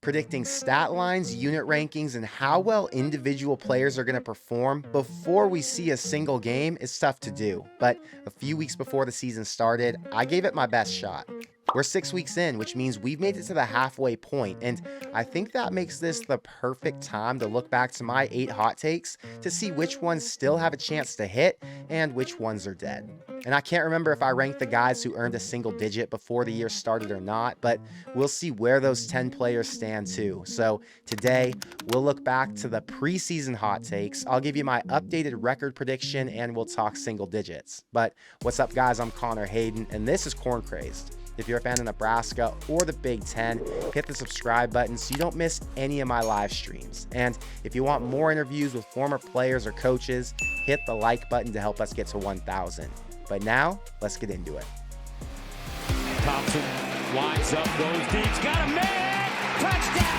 Predicting stat lines, unit rankings, and how well individual players are going to perform before we see a single game is tough to do. But a few weeks before the season started, I gave it my best shot. We're 6 weeks in, which means we've made it to the halfway point, and I think that makes this the perfect time to look back to my 8 hot takes to see which ones still have a chance to hit and which ones are dead. And I can't remember if I ranked the guys who earned a single digit before the year started or not, but we'll see where those 10 players stand too. So today, we'll look back to the preseason hot takes. I'll give you my updated record prediction and we'll talk single digits. But what's up, guys? I'm Connor Hayden, and this is Corn Crazed. If you're a fan of Nebraska or the Big Ten, hit the subscribe button so you don't miss any of my live streams. And if you want more interviews with former players or coaches, hit the like button to help us get to 1,000. But now, let's get into it. Thompson winds up, goes deep, got a man, touchdown!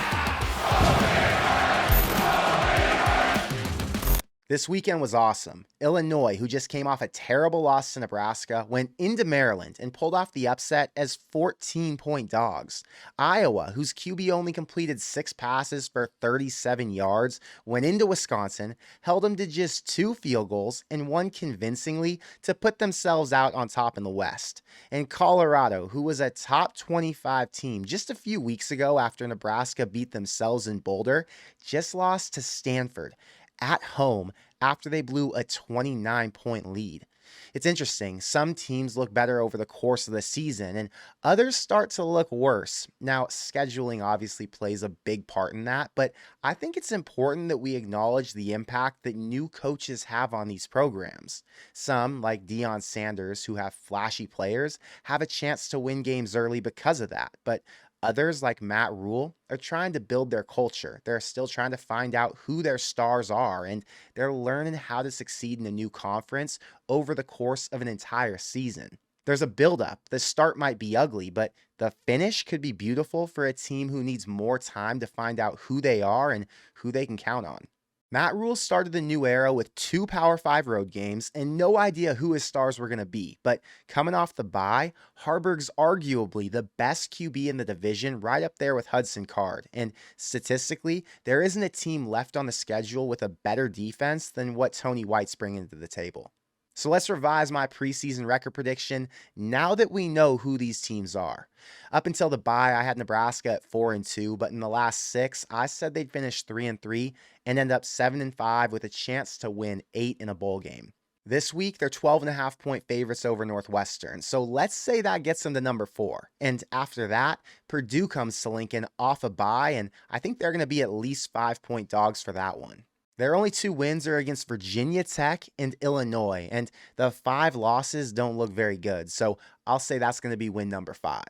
This weekend was awesome. Illinois, who just came off a terrible loss to Nebraska, went into Maryland and pulled off the upset as 14-point dogs. Iowa, whose QB only completed 6 passes for 37 yards, went into Wisconsin, held them to just 2 field goals, and won convincingly to put themselves out on top in the West. And Colorado, who was a top 25 team just a few weeks ago after Nebraska beat themselves in Boulder, just lost to Stanford at home after they blew a 29-point lead. It's interesting. Some teams look better over the course of the season, and others start to look worse. Now, scheduling obviously plays a big part in that, but I think it's important that we acknowledge the impact that new coaches have on these programs. Some, like Deion Sanders, who have flashy players, have a chance to win games early because of that, but others, like Matt Rule, are trying to build their culture. They're still trying to find out who their stars are, and they're learning how to succeed in a new conference over the course of an entire season. There's a buildup. The start might be ugly, but the finish could be beautiful for a team who needs more time to find out who they are and who they can count on. Matt Rule started the new era with 2 Power 5 road games and no idea who his stars were going to be. But coming off the bye, Harburg's arguably the best QB in the division, right up there with Hudson Card. And statistically, there isn't a team left on the schedule with a better defense than what Tony White's bringing to the table. So let's revise my preseason record prediction now that we know who these teams are. Up until the bye, I had Nebraska at 4-2, but in the last 6, I said they'd finish 3-3 and end up 7-5 with a chance to win 8 in a bowl game. This week, they're 12.5-point favorites over Northwestern, so let's say that gets them to number 4. And after that, Purdue comes to Lincoln off a bye, and I think they're going to be at least 5-point dogs for that one. Their only 2 wins are against Virginia Tech and Illinois, and the 5 losses don't look very good, so I'll say that's going to be win number 5.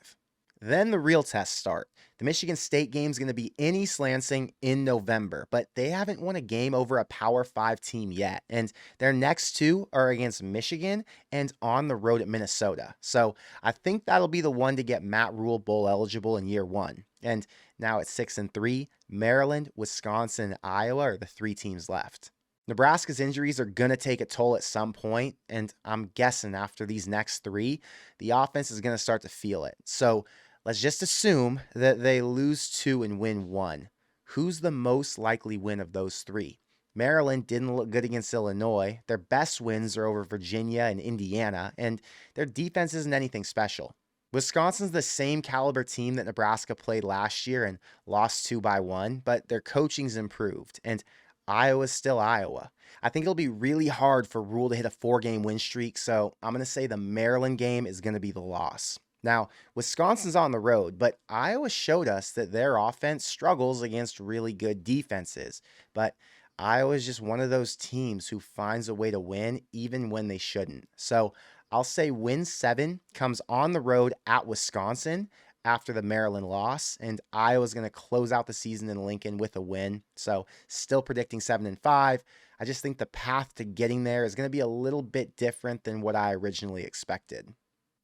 Then the real tests start. The Michigan State game is going to be in East Lansing in November, but they haven't won a game over a Power 5 team yet, and their next 2 are against Michigan and on the road at Minnesota. So I think that'll be the one to get Matt Rule bowl eligible in year 1. And now at 6-3, Maryland, Wisconsin, and Iowa are the 3 teams left. Nebraska's injuries are going to take a toll at some point, and I'm guessing after these next 3, the offense is going to start to feel it. So let's just assume that they lose 2 and win 1. Who's the most likely win of those 3? Maryland didn't look good against Illinois. Their best wins are over Virginia and Indiana, and their defense isn't anything special. Wisconsin's the same caliber team that Nebraska played last year and lost to by 1, but their coaching's improved, and Iowa's still Iowa. I think it'll be really hard for Rule to hit a 4-game win streak, so I'm going to say the Maryland game is going to be the loss. Now, Wisconsin's on the road, but Iowa showed us that their offense struggles against really good defenses. But Iowa is just one of those teams who finds a way to win even when they shouldn't. So I'll say win 7 comes on the road at Wisconsin after the Maryland loss, and Iowa's going to close out the season in Lincoln with a win. So still predicting 7-5. I just think the path to getting there is going to be a little bit different than what I originally expected.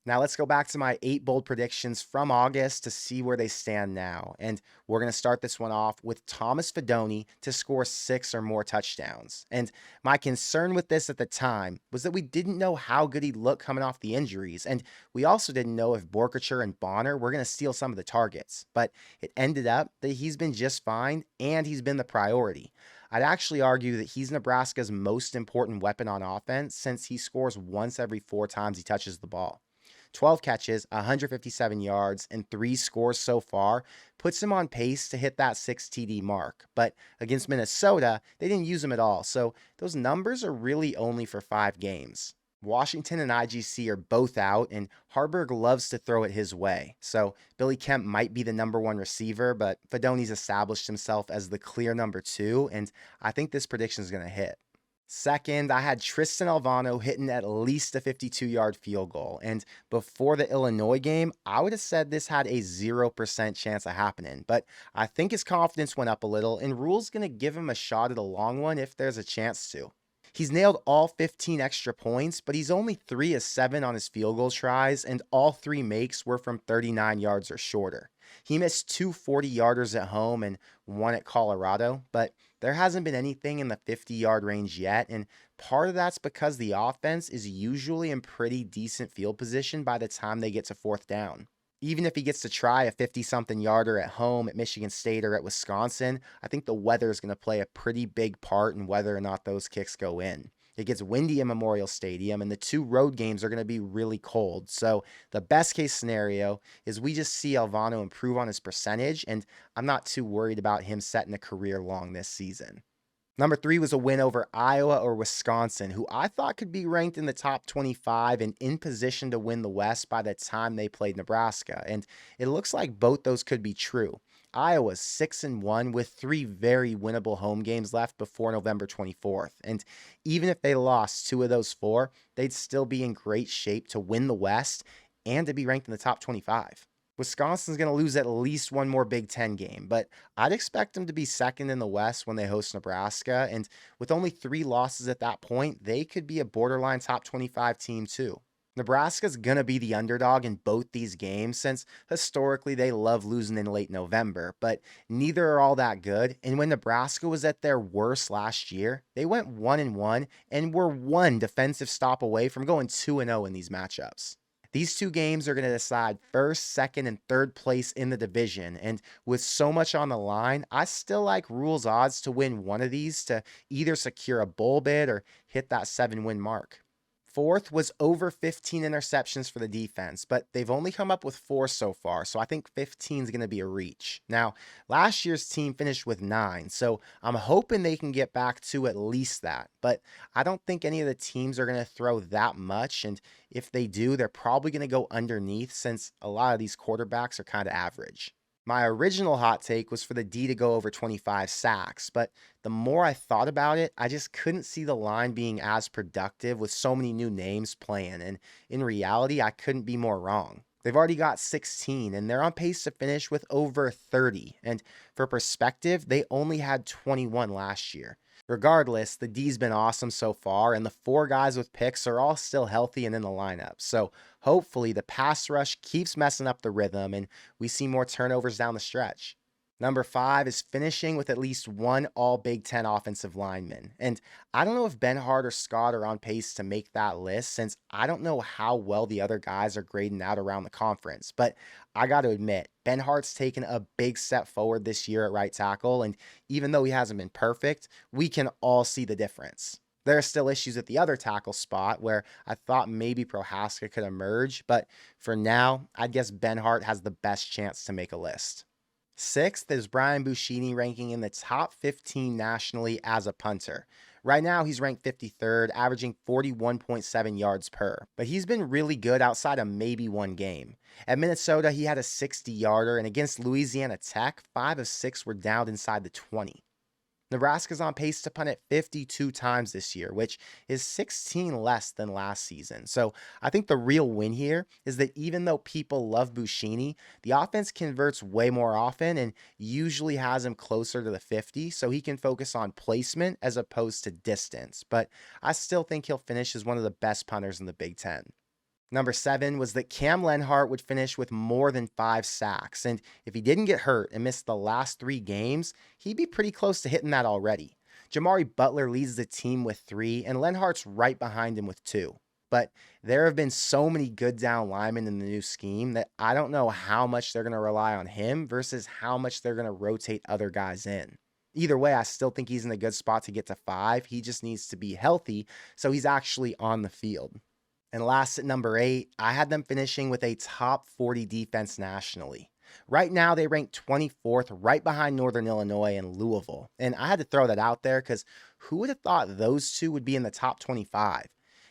Now let's go back to my 8 bold predictions from August to see where they stand now. And we're going to start this one off with Thomas Fidone to score 6 or more touchdowns. And my concern with this at the time was that we didn't know how good he'd look coming off the injuries. And we also didn't know if Borkacher and Bonner were going to steal some of the targets. But it ended up that he's been just fine and he's been the priority. I'd actually argue that he's Nebraska's most important weapon on offense since he scores once every 4 times he touches the ball. 12 catches, 157 yards, and 3 scores so far puts him on pace to hit that 6 TD mark. But against Minnesota, they didn't use him at all, so those numbers are really only for 5 games. Washington and IGC are both out, and Harburg loves to throw it his way. So Billy Kemp might be the number 1 receiver, but Fidone's established himself as the clear number 2, and I think this prediction is going to hit. Second, I had Tristan Alvano hitting at least a 52-yard field goal. And before the Illinois game, I would have said this had a 0% chance of happening. But I think his confidence went up a little, and Rule's going to give him a shot at a long one if there's a chance to. He's nailed all 15 extra points, but he's only 3 of 7 on his field goal tries, and all 3 makes were from 39 yards or shorter. He missed 2 40-yarders at home and 1 at Colorado, but there hasn't been anything in the 50-yard range yet, and part of that's because the offense is usually in pretty decent field position by the time they get to 4th down. Even if he gets to try a 50-something yarder at home at Michigan State or at Wisconsin, I think the weather is going to play a pretty big part in whether or not those kicks go in. It gets windy at Memorial Stadium, and the 2 road games are going to be really cold. So the best case scenario is we just see Alvano improve on his percentage, and I'm not too worried about him setting a career long this season. Number 3 was a win over Iowa or Wisconsin, who I thought could be ranked in the top 25 and in position to win the West by the time they played Nebraska. And it looks like both those could be true. Iowa's 6-1 with 3 very winnable home games left before November 24th. And even if they lost 2 of those 4, they'd still be in great shape to win the West and to be ranked in the top 25. Wisconsin's going to lose at least 1 more Big Ten game, but I'd expect them to be second in the West when they host Nebraska, and with only 3 losses at that point, they could be a borderline top 25 team too. Nebraska's going to be the underdog in both these games since historically they love losing in late November, but neither are all that good, and when Nebraska was at their worst last year, they went 1-1 and were 1 defensive stop away from going 2-0 in these matchups. These 2 games are going to decide 1st, 2nd, and 3rd place in the division, and with so much on the line, I still like Rule's odds to win one of these to either secure a bowl bid or hit that 7-win mark. 4th was over 15 interceptions for the defense, but they've only come up with 4 so far, so I think 15 is going to be a reach. Now, last year's team finished with 9, so I'm hoping they can get back to at least that, but I don't think any of the teams are going to throw that much, and if they do, they're probably going to go underneath since a lot of these quarterbacks are kind of average. My original hot take was for the D to go over 25 sacks, but the more I thought about it, I just couldn't see the line being as productive with so many new names playing, and in reality, I couldn't be more wrong. They've already got 16, and they're on pace to finish with over 30, and for perspective, they only had 21 last year. Regardless, the D's been awesome so far, and the 4 guys with picks are all still healthy and in the lineup. So hopefully the pass rush keeps messing up the rhythm and we see more turnovers down the stretch. Number 5 is finishing with at least 1 all Big Ten offensive lineman. And I don't know if Benhart or Scott are on pace to make that list since I don't know how well the other guys are grading out around the conference. But I got to admit, Benhart's taken a big step forward this year at right tackle. And even though he hasn't been perfect, we can all see the difference. There are still issues at the other tackle spot where I thought maybe Prohaska could emerge. But for now, I'd guess Benhart has the best chance to make a list. 6th is Brian Buschini ranking in the top 15 nationally as a punter. Right now, he's ranked 53rd, averaging 41.7 yards per, but he's been really good outside of maybe 1 game. At Minnesota, he had a 60-yarder, and against Louisiana Tech, 5 of 6 were downed inside the 20. Nebraska's on pace to punt it 52 times this year, which is 16 less than last season. So I think the real win here is that even though people love Buschini, the offense converts way more often and usually has him closer to the 50, so he can focus on placement as opposed to distance. But I still think he'll finish as one of the best punters in the Big Ten. Number 7 was that Cam Lenhart would finish with more than 5 sacks, and if he didn't get hurt and miss the last 3 games, he'd be pretty close to hitting that already. Jamari Butler leads the team with 3, and Lenhart's right behind him with 2. But there have been so many good down linemen in the new scheme that I don't know how much they're going to rely on him versus how much they're going to rotate other guys in. Either way, I still think he's in a good spot to get to 5. He just needs to be healthy so he's actually on the field. And last at number 8, I had them finishing with a top 40 defense nationally. Right now, they rank 24th, right behind Northern Illinois and Louisville. And I had to throw that out there because who would have thought those two would be in the top 25?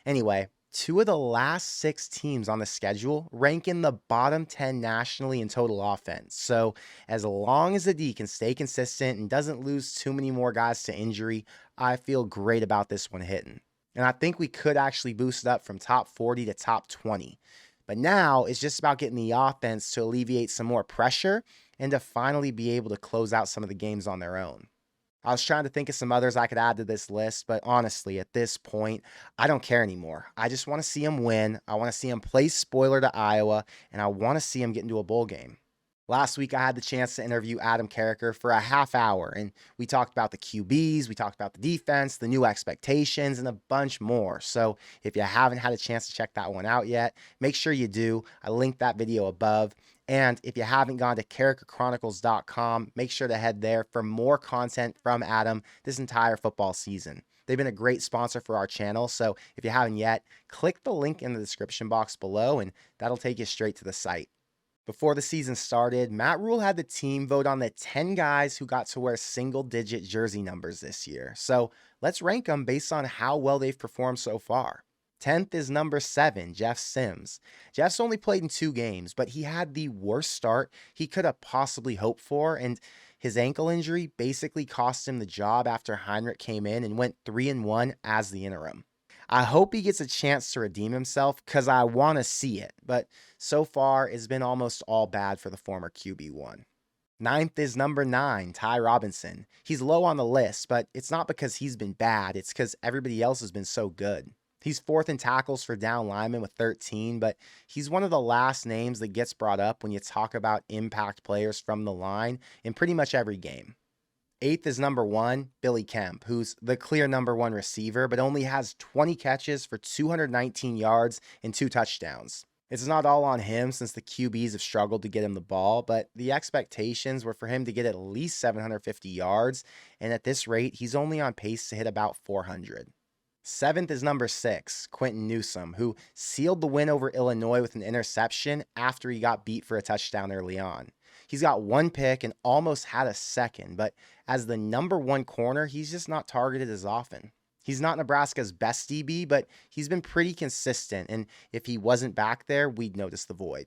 Anyway, 2 of the last 6 teams on the schedule rank in the bottom 10 nationally in total offense. So as long as the D can stay consistent and doesn't lose too many more guys to injury, I feel great about this one hitting. And I think we could actually boost it up from top 40 to top 20. But now it's just about getting the offense to alleviate some more pressure and to finally be able to close out some of the games on their own. I was trying to think of some others I could add to this list, but honestly, at this point, I don't care anymore. I just want to see them win. I want to see them play spoiler to Iowa, and I want to see them get into a bowl game. Last week, I had the chance to interview Adam Carricker for a half hour, and we talked about the QBs, we talked about the defense, the new expectations, and a bunch more. So if you haven't had a chance to check that one out yet, make sure you do. I linked that video above. And if you haven't gone to carrickerchronicles.com, make sure to head there for more content from Adam this entire football season. They've been a great sponsor for our channel, so if you haven't yet, click the link in the description box below, and that'll take you straight to the site. Before the season started, Matt Rule had the team vote on the 10 guys who got to wear single-digit jersey numbers this year. So let's rank them based on how well they've performed so far. 10th is number 7, Jeff Sims. Jeff's only played in 2 games, but he had the worst start he could have possibly hoped for, and his ankle injury basically cost him the job after Heinrich came in and went 3-1 as the interim. I hope he gets a chance to redeem himself because I want to see it, but so far it's been almost all bad for the former QB1. 9th is number 9, Ty Robinson. He's low on the list, but it's not because he's been bad, it's because everybody else has been so good. He's 4th in tackles for down linemen with 13, but he's one of the last names that gets brought up when you talk about impact players from the line in pretty much every game. 8th is number 1, Billy Kemp, who's the clear number 1 receiver, but only has 20 catches for 219 yards and 2 touchdowns. It's not all on him since the QBs have struggled to get him the ball, but the expectations were for him to get at least 750 yards, and at this rate, he's only on pace to hit about 400. 7th is number 6, Quentin Newsome, who sealed the win over Illinois with an interception after he got beat for a touchdown early on. He's got 1 pick and almost had a second, but as the number 1 corner, he's just not targeted as often. He's not Nebraska's best DB, but he's been pretty consistent, and if he wasn't back there, we'd notice the void.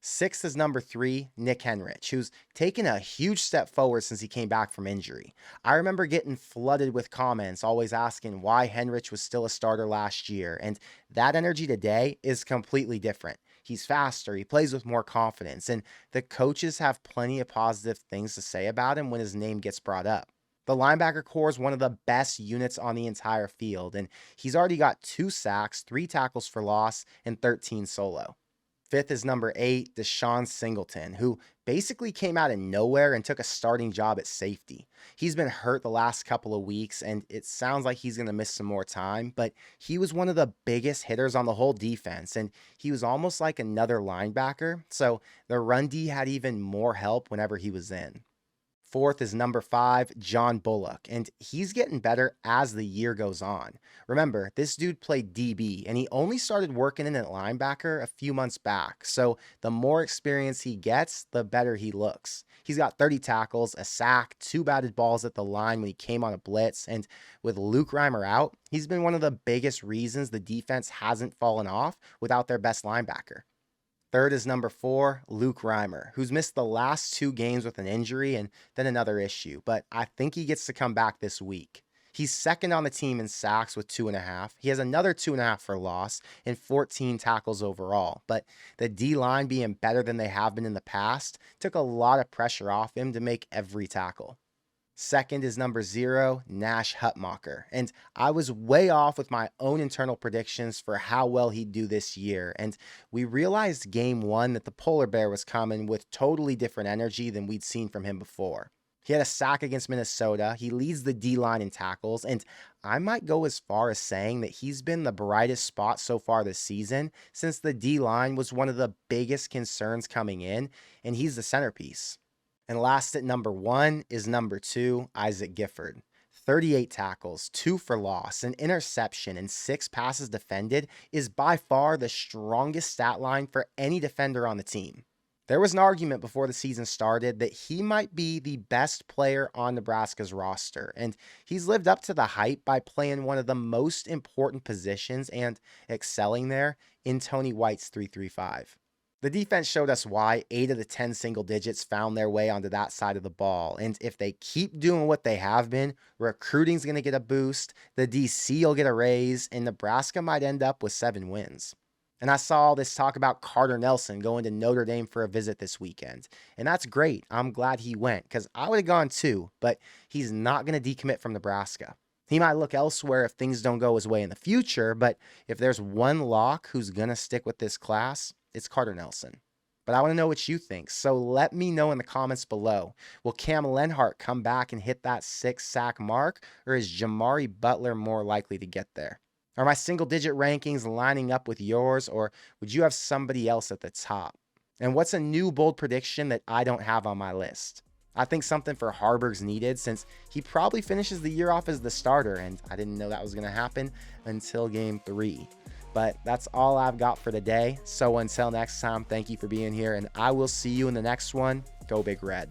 6th is number 3, Nick Henrich, who's taken a huge step forward since he came back from injury. I remember getting flooded with comments always asking why Henrich was still a starter last year, and that energy today is completely different. He's faster, he plays with more confidence, and the coaches have plenty of positive things to say about him when his name gets brought up. The linebacker core is one of the best units on the entire field, and he's already got 2 sacks, 3 tackles for loss, and 13 solo. 5th is number 8, Deshaun Singleton, who basically came out of nowhere and took a starting job at safety. He's been hurt the last couple of weeks, and it sounds like he's going to miss some more time, but he was one of the biggest hitters on the whole defense, and he was almost like another linebacker, so the run D had even more help whenever he was in. 4th is number 5, John Bullock, and he's getting better as the year goes on. Remember, this dude played DB, and he only started working in at linebacker a few months back, so the more experience he gets, the better he looks. He's got 30 tackles, a sack, 2 batted balls at the line when he came on a blitz, and with Luke Reimer out, he's been one of the biggest reasons the defense hasn't fallen off without their best linebacker. 3rd is number 4, Luke Reimer, who's missed the last 2 games with an injury and then another issue, but I think he gets to come back this week. He's 2nd on the team in sacks with 2.5. He has another 2.5 for loss and 14 tackles overall, but the D-line being better than they have been in the past took a lot of pressure off him to make every tackle. Second is number 0, Nash Hutmacher. And I was way off with my own internal predictions for how well he'd do this year. And we realized game 1 that the polar bear was coming with totally different energy than we'd seen from him before. He had a sack against Minnesota. He leads the D-line in tackles. And I might go as far as saying that he's been the brightest spot so far this season, since the D-line was one of the biggest concerns coming in, and he's the centerpiece. And last at number 1 is number 2, Isaac Gifford. 38 tackles, 2 for loss, an interception, and 6 passes defended is by far the strongest stat line for any defender on the team. There was an argument before the season started that he might be the best player on Nebraska's roster, and he's lived up to the hype by playing one of the most important positions and excelling there in Tony White's 3-3-5. The defense showed us why 8 of the 10 single digits found their way onto that side of the ball. And if they keep doing what they have been, recruiting's going to get a boost, the DC will get a raise, and Nebraska might end up with 7 wins. And I saw all this talk about Carter Nelson going to Notre Dame for a visit this weekend. And that's great. I'm glad he went, because I would have gone too, but he's not going to decommit from Nebraska. He might look elsewhere if things don't go his way in the future, but if there's one lock who's going to stick with this class, it's Carter Nelson. But I want to know what you think, so let me know in the comments below. Will Cam Lenhart come back and hit that 6-sack mark, or is Jamari Butler more likely to get there? Are my single-digit rankings lining up with yours, or would you have somebody else at the top? And what's a new bold prediction that I don't have on my list? I think something for Harburg's needed, since he probably finishes the year off as the starter, and I didn't know that was going to happen until game 3. But that's all I've got for today. So until next time, thank you for being here, and I will see you in the next one. Go Big Red.